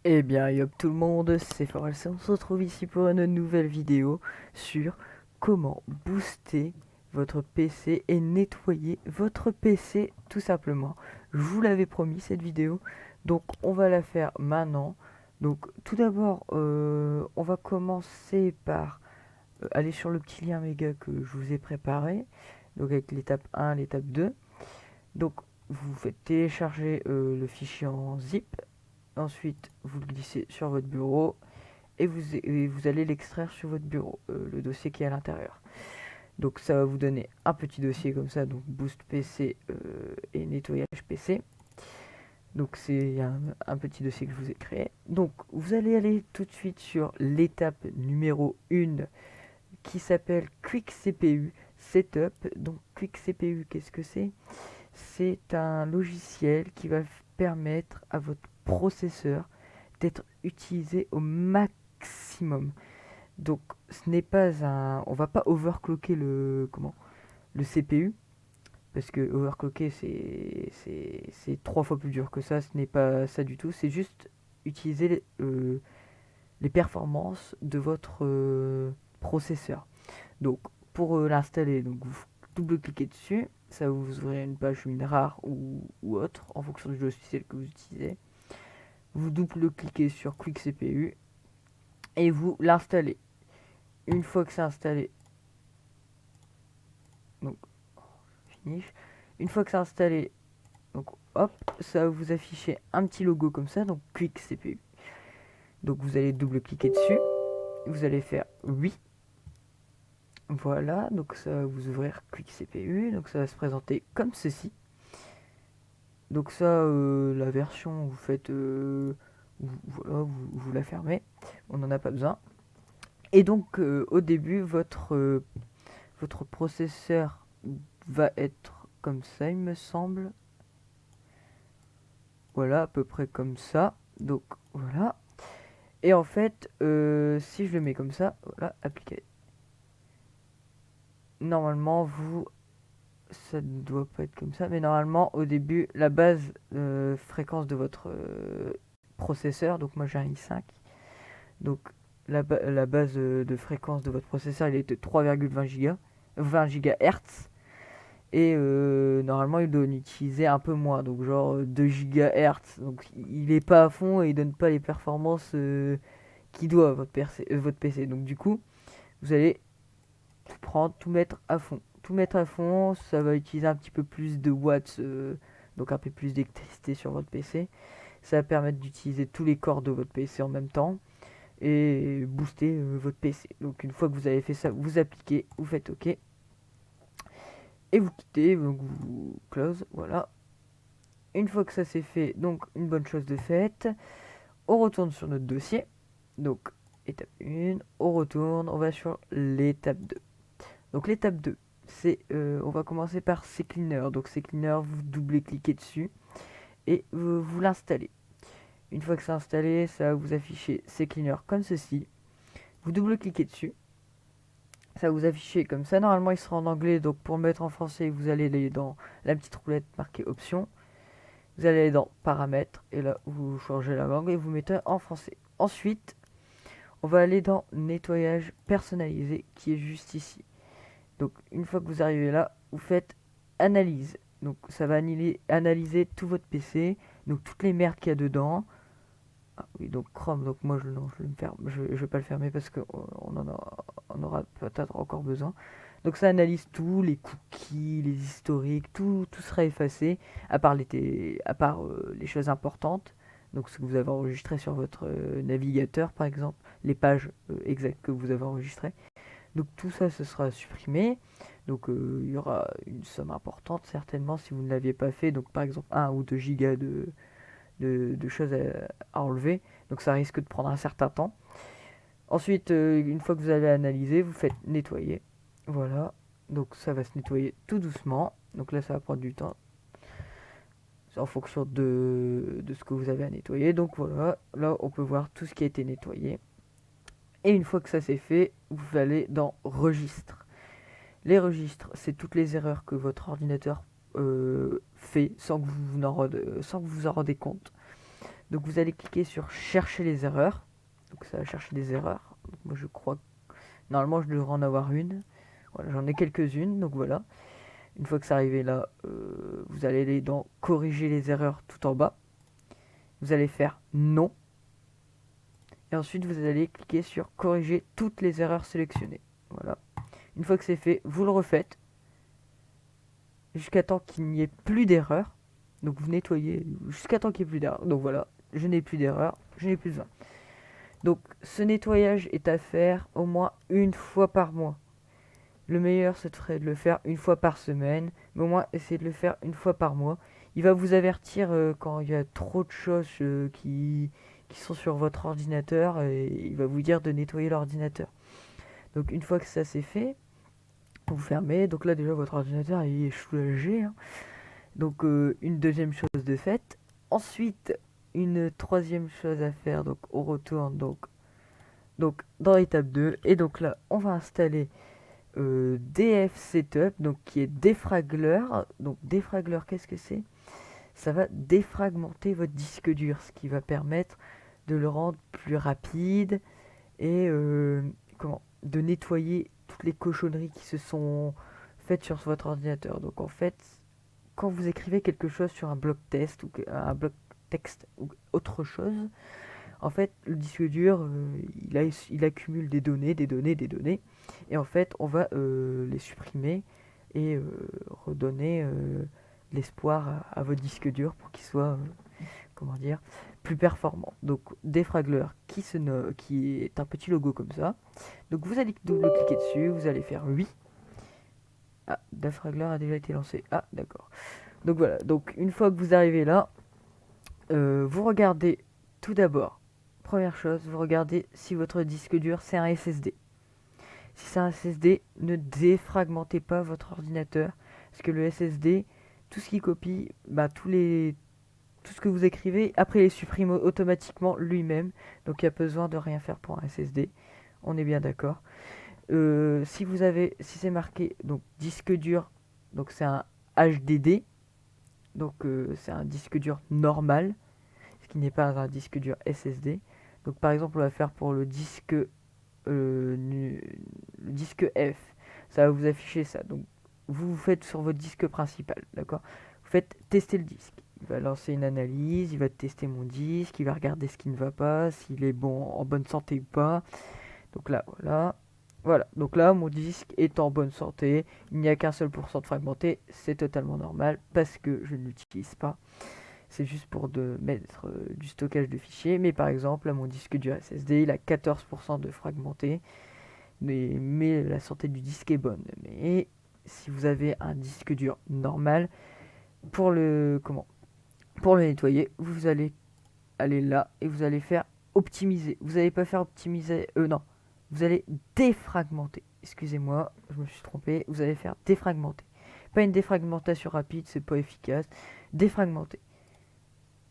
Eh bien, yop tout le monde, c'est Forelsa. On se retrouve ici pour une nouvelle vidéo sur comment booster votre PC et nettoyer votre PC tout simplement. Je vous l'avais promis cette vidéo, donc on va la faire maintenant. Donc tout d'abord, on va commencer par aller sur le petit lien méga que je vous ai préparé, donc avec l'étape 1, l'étape 2. Donc vous faites télécharger le fichier en zip. Ensuite, vous le glissez sur votre bureau et vous allez l'extraire sur votre bureau, le dossier qui est à l'intérieur. Donc ça va vous donner un petit dossier comme ça, donc Boost PC et nettoyage PC. Donc c'est un petit dossier que je vous ai créé. Donc vous allez aller tout de suite sur l'étape numéro 1 qui s'appelle Quick CPU Setup. Donc Quick CPU, qu'est-ce que c'est? C'est un logiciel qui va permettre à votre processeur d'être utilisé au maximum. Donc ce n'est pas un, on va pas overclocker le CPU parce que overclocker c'est trois fois plus dur que ça. Ce n'est pas ça du tout. C'est juste utiliser les performances de votre processeur. Donc pour l'installer, donc vous double-cliquez dessus, ça va vous ouvrir une page WinRAR ou autre en fonction du logiciel que vous utilisez. Vous double-cliquez sur Quick CPU et vous l'installez. Une fois que c'est installé, donc finish. Une fois que c'est installé, donc hop, ça va vous afficher un petit logo comme ça, donc Quick CPU. Donc vous allez double-cliquer dessus, vous allez faire oui. Voilà, donc ça va vous ouvrir Quick CPU, donc ça va se présenter comme ceci. Donc ça, la version, vous faites, voilà, vous la fermez, on n'en a pas besoin. Et donc au début, votre processeur va être comme ça, il me semble. Voilà, à peu près comme ça. Donc voilà. Et en fait, si je le mets comme ça, voilà, appliquer. Normalement, ça ne doit pas être comme ça, mais normalement, au début, la base fréquence de votre processeur, donc moi j'ai un i5, donc la base de fréquence de votre processeur, il est de 3,20 Go, 20 GHz, et normalement, il doit en utiliser un peu moins, donc genre 2 GHz, donc il est pas à fond et il donne pas les performances qu'il doit à votre PC. Donc du coup, vous allez tout prendre, tout mettre à fond. Tout mettre à fond, ça va utiliser un petit peu plus de watts, donc un peu plus d'électricité sur votre PC. Ça va permettre d'utiliser tous les corps de votre PC en même temps et booster votre PC. Donc une fois que vous avez fait ça, vous appliquez, vous faites OK et vous quittez, donc vous close, voilà. Une fois que ça c'est fait, donc une bonne chose de faite, on retourne sur notre dossier. Donc étape 1, on retourne, on va sur l'étape 2. Donc l'étape 2, c'est on va commencer par CCleaner. Donc CCleaner, vous doublez-cliquez dessus et vous l'installez. Une fois que c'est installé, ça va vous afficher CCleaner comme ceci. Vous double-cliquez dessus. Ça va vous afficher comme ça. Normalement, il sera en anglais. Donc pour le mettre en français, vous allez aller dans la petite roulette marquée Options. Vous allez aller dans Paramètres. Et là, vous changez la langue et vous mettez en français. Ensuite, on va aller dans Nettoyage personnalisé qui est juste ici. Donc une fois que vous arrivez là, vous faites analyse. Donc ça va analyser tout votre PC, donc toutes les merdes qu'il y a dedans. Ah oui, donc Chrome, donc moi non, je vais pas le fermer parce qu'on on aura peut-être encore besoin. Donc ça analyse tout, les cookies, les historiques, tout sera effacé, à part les choses importantes. Donc ce que vous avez enregistré sur votre navigateur par exemple, les pages exactes que vous avez enregistrées. Donc tout ça, ce sera supprimé. Donc il y aura une somme importante certainement si vous ne l'aviez pas fait. Donc par exemple 1 ou 2 gigas de choses à enlever. Donc ça risque de prendre un certain temps. Ensuite, une fois que vous avez analysé, vous faites nettoyer. Voilà. Donc ça va se nettoyer tout doucement. Donc là, ça va prendre du temps en fonction de ce que vous avez à nettoyer. Donc voilà, là on peut voir tout ce qui a été nettoyé. Et une fois que ça c'est fait, vous allez dans registre. Les registres, c'est toutes les erreurs que votre ordinateur fait sans que vous en rendez compte. Donc vous allez cliquer sur chercher les erreurs. Donc ça va chercher des erreurs. Donc, moi je crois que normalement je devrais en avoir une. Voilà, j'en ai quelques-unes, donc voilà. Une fois que c'est arrivé là, vous allez aller dans corriger les erreurs tout en bas. Vous allez faire non. Et ensuite vous allez cliquer sur corriger toutes les erreurs sélectionnées. Voilà. Une fois que c'est fait, vous le refaites jusqu'à temps qu'il n'y ait plus d'erreurs. Donc vous nettoyez jusqu'à temps qu'il n'y ait plus d'erreurs. Donc voilà, je n'ai plus d'erreurs, je n'ai plus besoin. Donc ce nettoyage est à faire au moins une fois par mois. Le meilleur, ce serait de le faire une fois par semaine, mais au moins essayez de le faire une fois par mois. Il va vous avertir quand il y a trop de choses qui sont sur votre ordinateur et il va vous dire de nettoyer l'ordinateur. Donc une fois que ça c'est fait, vous fermez. Donc là déjà votre ordinateur il est soulagé, hein. Donc une deuxième chose de faite. Ensuite, une troisième chose à faire. Donc on retourne donc dans l'étape 2. Et donc là, on va installer DF Setup, donc qui est défragleur. Donc défragleur, qu'est-ce que c'est? Ça va défragmenter votre disque dur, ce qui va permettre de le rendre plus rapide et de nettoyer toutes les cochonneries qui se sont faites sur votre ordinateur. Donc en fait, quand vous écrivez quelque chose sur un bloc test ou un bloc texte ou autre chose, en fait, le disque dur, il accumule des données, et en fait, on va les supprimer et redonner l'espoir à votre disque dur pour qu'il soit, comment dire, plus performant. Donc, défragleur qui est un petit logo comme ça. Donc, vous allez double-cliquer dessus, vous allez faire oui. Ah, défragleur a déjà été lancé. Ah, d'accord. Donc voilà, donc une fois que vous arrivez là, vous regardez tout d'abord, première chose, vous regardez si votre disque dur c'est un SSD. Si c'est un SSD, ne défragmentez pas votre ordinateur, parce que le SSD, tout ce qui copie, tout ce que vous écrivez, après il les supprime automatiquement lui-même, donc il n'y a besoin de rien faire pour un SSD, on est bien d'accord. Si c'est marqué donc disque dur, donc c'est un HDD, donc c'est un disque dur normal, ce qui n'est pas un disque dur SSD. Donc par exemple on va faire pour le disque F, ça va vous afficher ça. Donc vous faites sur votre disque principal, d'accord? Vous faites tester le disque. Il va lancer une analyse, il va tester mon disque, il va regarder ce qui ne va pas, s'il est en bonne santé ou pas. Donc là, voilà. Voilà, donc là, mon disque est en bonne santé, il n'y a qu'un seul pourcent de fragmenté, c'est totalement normal parce que je ne l'utilise pas. C'est juste pour mettre du stockage de fichiers, mais par exemple, là, mon disque dur SSD, il a 14% de fragmenté, mais la santé du disque est bonne. Mais si vous avez un disque dur normal, pour pour le nettoyer, vous allez aller là et vous allez faire optimiser. Vous n'allez pas faire optimiser, non. Vous allez défragmenter. Excusez-moi, je me suis trompé. Vous allez faire défragmenter. Pas une défragmentation rapide, c'est pas efficace. Défragmenter.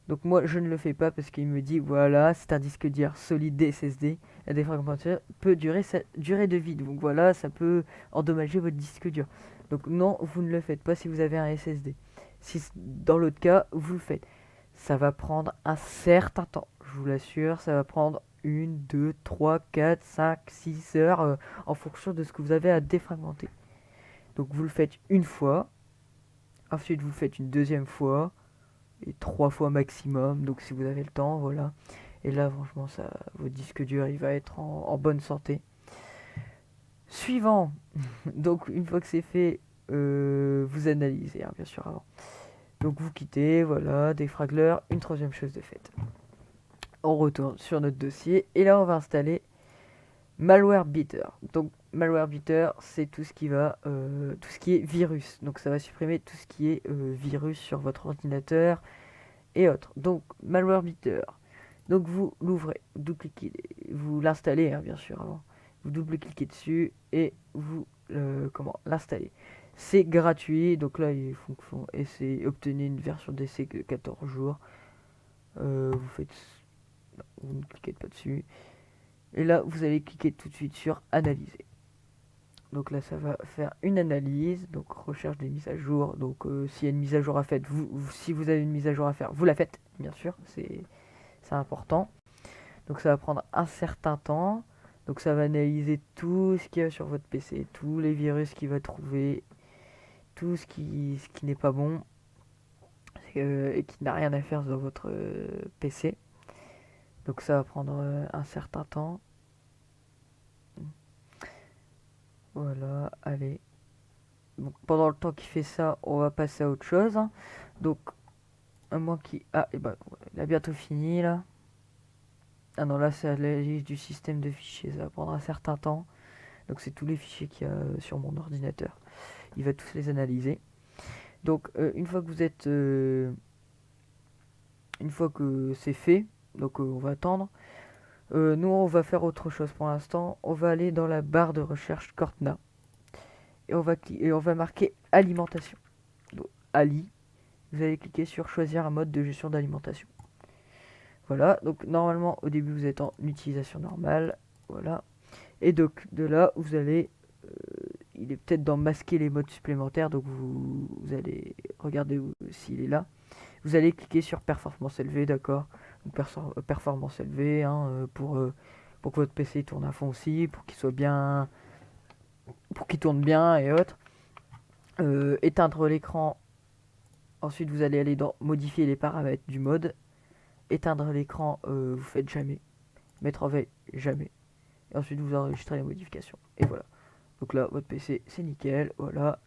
Donc moi, je ne le fais pas parce qu'il me dit, voilà, c'est un disque dur solide SSD. La défragmentation peut durer sa durée de vie. Donc voilà, ça peut endommager votre disque dur. Donc non, vous ne le faites pas si vous avez un SSD. Si dans l'autre cas, vous le faites. Ça va prendre un certain temps, je vous l'assure. Ça va prendre 1, 2, 3, 4, 5, 6 heures en fonction de ce que vous avez à défragmenter. Donc vous le faites une fois, ensuite vous le faites une deuxième fois, et 3 fois maximum, donc si vous avez le temps, voilà. Et là, franchement, votre disque dur, il va être en bonne santé. Suivant, donc une fois que c'est fait, vous analysez, hein, bien sûr, avant. Donc vous quittez, voilà, défragleur, une troisième chose de faite. On retourne sur notre dossier, et là, on va installer Malware Beater. Donc Malware Beater, c'est tout ce qui est virus. Donc ça va supprimer tout ce qui est virus sur votre ordinateur et autres. Donc Malware Beater. Donc vous l'ouvrez, vous l'installez, hein, bien sûr avant. Vous double-cliquez dessus et vous l'installez. C'est gratuit, donc là il fonctionne et c'est obtenir une version d'essai de 14 jours. Vous ne cliquez pas dessus. Et là, vous allez cliquer tout de suite sur analyser. Donc là, ça va faire une analyse, donc recherche des mises à jour. Donc s'il y a une mise à jour à faire, si vous avez une mise à jour à faire, vous la faites, bien sûr. c'est important. Donc ça va prendre un certain temps. Donc ça va analyser tout ce qu'il y a sur votre PC, tous les virus qu'il va trouver, tout ce qui n'est pas bon et qui n'a rien à faire dans votre PC. Donc ça va prendre un certain temps. Voilà, allez. Donc pendant le temps qu'il fait ça, on va passer à autre chose. Donc, à moins qu'il... Ah, et bah, il a bientôt fini là. Ah non, là c'est la liste du système de fichiers, ça va prendre un certain temps. Donc c'est tous les fichiers qu'il y a sur mon ordinateur. Il va tous les analyser. Donc une fois que vous êtes... une fois que c'est fait, donc on va attendre. Nous on va faire autre chose pour l'instant. On va aller dans la barre de recherche Cortana. Et on va marquer alimentation. Donc Ali, vous allez cliquer sur choisir un mode de gestion d'alimentation. Voilà, donc normalement au début vous êtes en utilisation normale. Voilà. Et donc de là vous allez il est peut-être dans masquer les modes supplémentaires, donc vous allez regarder s'il est là. Vous allez cliquer sur performance élevée, d'accord. Donc performance élevée pour que votre PC tourne à fond aussi, pour qu'il soit bien, pour qu'il tourne bien et autres. Éteindre l'écran. Ensuite vous allez aller dans modifier les paramètres du mode. Éteindre l'écran, vous faites jamais. Mettre en veille, jamais. Et ensuite vous enregistrez les modifications. Et voilà. Donc là, votre PC, c'est nickel. Voilà.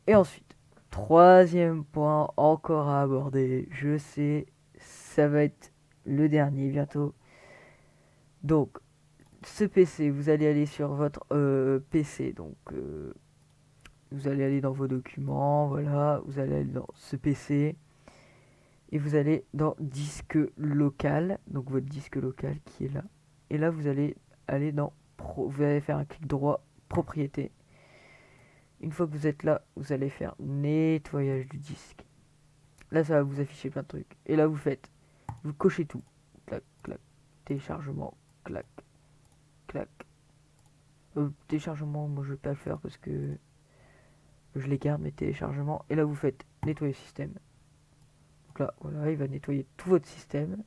Et ensuite, troisième point encore à aborder. Je sais, ça va être le dernier bientôt. Donc, ce PC, vous allez aller sur votre PC. Donc, vous allez aller dans vos documents. Voilà. Vous allez aller dans ce PC. Et vous allez dans disque local. Donc, votre disque local qui est là. Et là, vous allez aller dans vous allez faire un clic droit propriété. Une fois que vous êtes là, vous allez faire nettoyage du disque. Là, ça va vous afficher plein de trucs. Et là, vous cochez tout. Clac, clac. Téléchargement, clac, clac. Téléchargement, moi je vais pas le faire parce que je les garde, mes téléchargements. Et là, vous faites nettoyer système. Donc là, voilà, il va nettoyer tout votre système.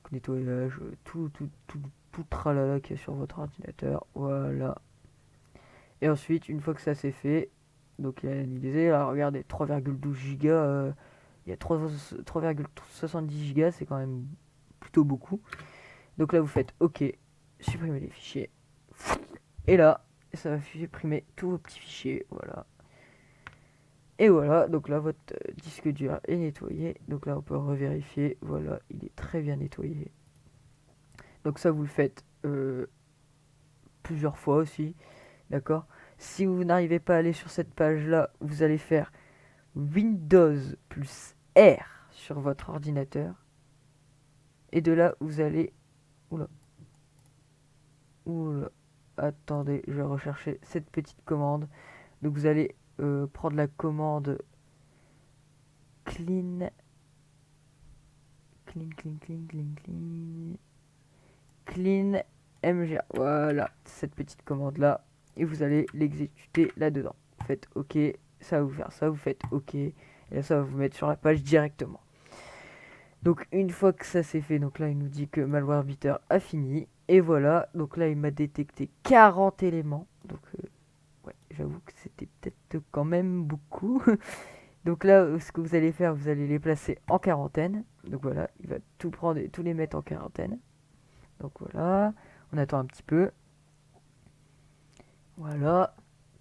Donc, nettoyage, tout tralala qu'il y a sur votre ordinateur. Voilà. Et ensuite, une fois que ça c'est fait, donc il a analysé, là regardez, 3,12 Go, il y a 3,70 Go, c'est quand même plutôt beaucoup. Donc là vous faites OK, supprimer les fichiers. Et là, ça va supprimer tous vos petits fichiers, voilà. Et voilà, donc là votre disque dur est nettoyé. Donc là on peut revérifier, voilà, il est très bien nettoyé. Donc ça vous le faites plusieurs fois aussi. D'accord. Si vous n'arrivez pas à aller sur cette page-là, vous allez faire Windows plus R sur votre ordinateur. Et de là, vous allez... Oula. Oula. Attendez, je vais rechercher cette petite commande. Donc vous allez prendre la commande clean... Clean mgr. Voilà, cette petite commande-là. Et vous allez l'exécuter là-dedans. Vous faites OK, ça va vous faire ça, vous faites OK. Et là, ça va vous mettre sur la page directement. Donc une fois que ça c'est fait, donc là il nous dit que Malware Beater a fini. Et voilà, donc là il m'a détecté 40 éléments. Donc ouais, j'avoue que c'était peut-être quand même beaucoup. Donc là, ce que vous allez faire, vous allez les placer en quarantaine. Donc voilà, il va tout prendre et tous les mettre en quarantaine. Donc voilà, on attend un petit peu. Voilà,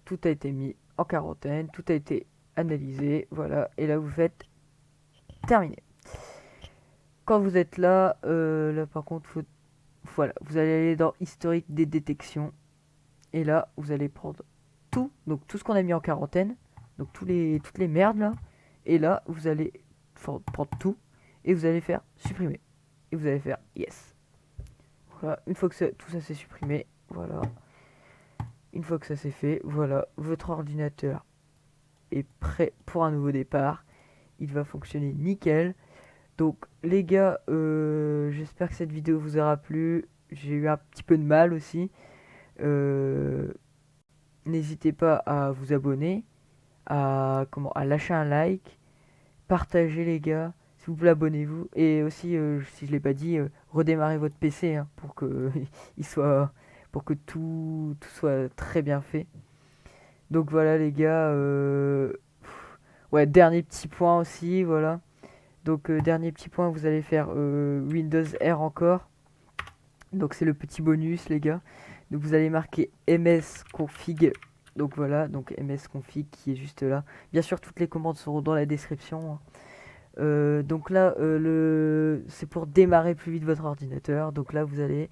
tout a été mis en quarantaine, tout a été analysé. Voilà, et là vous faites terminer. Quand vous êtes là, là par contre, voilà, vous allez aller dans historique des détections. Et là, vous allez prendre tout, donc tout ce qu'on a mis en quarantaine, donc toutes les merdes là. Et là, vous allez prendre tout et vous allez faire supprimer. Et vous allez faire yes. Voilà, une fois que tout ça c'est supprimé, voilà. Une fois que ça c'est fait, voilà, votre ordinateur est prêt pour un nouveau départ. Il va fonctionner nickel. Donc les gars, j'espère que cette vidéo vous aura plu. J'ai eu un petit peu de mal aussi. N'hésitez pas à vous abonner, à lâcher un like, partager les gars. Si s'il vous plaît, abonnez-vous. Et aussi, si je l'ai pas dit, redémarrez votre PC hein, pour que il soit, pour que tout soit très bien fait. Donc voilà les gars. Ouais, dernier petit point aussi, voilà. Donc dernier petit point, vous allez faire Windows R encore. Donc c'est le petit bonus les gars. Donc vous allez marquer msconfig. Donc voilà, donc msconfig qui est juste là. Bien sûr, toutes les commandes seront dans la description, hein. Donc là, c'est pour démarrer plus vite votre ordinateur. Donc là, vous allez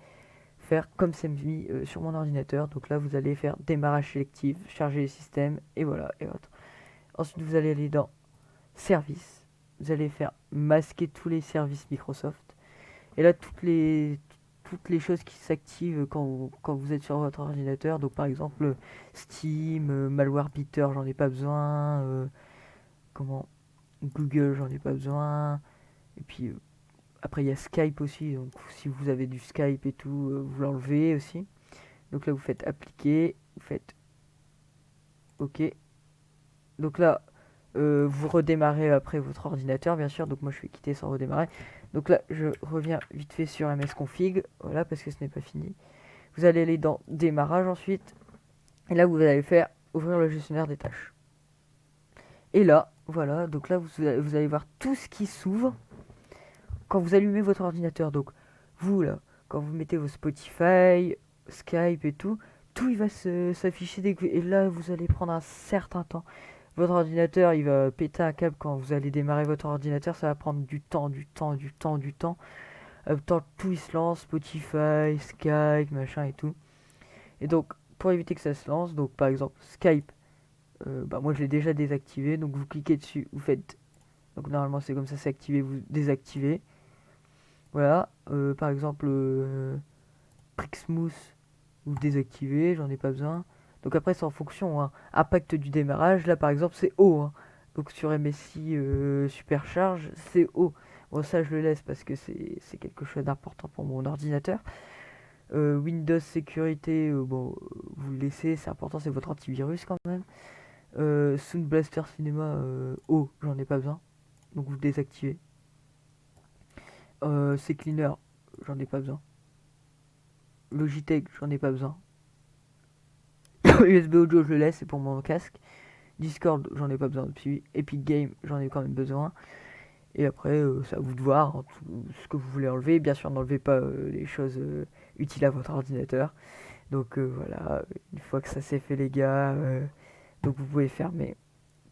faire comme c'est mis sur mon ordinateur. Donc là, vous allez faire démarrage sélectif, charger les systèmes, et voilà, et autres. Ensuite, vous allez aller dans services. Vous allez faire masquer tous les services Microsoft. Et là, toutes les choses qui s'activent quand vous êtes sur votre ordinateur. Donc par exemple, Steam, Malware Beater, j'en ai pas besoin. Comment Google, j'en ai pas besoin. Et puis après, il y a Skype aussi. Donc si vous avez du Skype et tout, vous l'enlevez aussi. Donc là, vous faites appliquer. Vous faites OK. Donc là, vous redémarrez après votre ordinateur, bien sûr. Donc moi, je vais quitter sans redémarrer. Donc là, je reviens vite fait sur msconfig. Voilà, parce que ce n'est pas fini. Vous allez aller dans démarrage ensuite. Et là, vous allez faire ouvrir le gestionnaire des tâches. Et là, voilà. Donc là, vous allez voir tout ce qui s'ouvre quand vous allumez votre ordinateur. Donc vous, là, quand vous mettez vos Spotify, Skype et tout il va s'afficher. Et là, vous allez prendre un certain temps. Votre ordinateur, il va péter un câble quand vous allez démarrer votre ordinateur. Ça va prendre du temps. Tant tout il se lance, Spotify, Skype, machin et tout. Et donc, pour éviter que ça se lance, donc par exemple Skype, moi je l'ai déjà désactivé. Donc vous cliquez dessus, vous faites. Donc normalement c'est comme ça, c'est activé, vous désactivez. Voilà. Par exemple, Prixmouth, vous désactivez, j'en ai pas besoin. Donc après c'est en fonction, hein. Impact du démarrage, là par exemple c'est haut, hein. Donc sur MSI Supercharge, c'est haut. Bon ça je le laisse parce que c'est quelque chose d'important pour mon ordinateur. Windows sécurité, bon vous le laissez, c'est important, c'est votre antivirus quand même. Sound Blaster Cinema, haut, j'en ai pas besoin. Donc vous le désactivez. C'est cleaner, j'en ai pas besoin. Logitech, j'en ai pas besoin. USB audio, je le laisse, c'est pour mon casque. Discord, j'en ai pas besoin depuis. Epic Game, j'en ai quand même besoin. Et après, c'est à vous de voir hein, tout ce que vous voulez enlever. Bien sûr, n'enlevez pas les choses utiles à votre ordinateur. Donc voilà, une fois que ça c'est fait, les gars, donc vous pouvez fermer,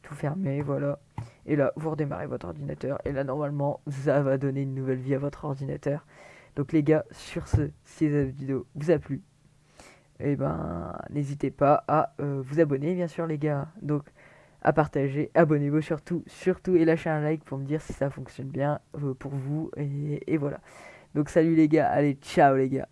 tout fermer, voilà. Et là, vous redémarrez votre ordinateur. Et là, normalement, ça va donner une nouvelle vie à votre ordinateur. Donc les gars, sur ce, si cette vidéo vous a plu, et ben n'hésitez pas à vous abonner bien sûr les gars. Donc à partager, abonnez-vous surtout et lâchez un like pour me dire si ça fonctionne bien pour vous et voilà. Donc salut les gars, allez ciao les gars.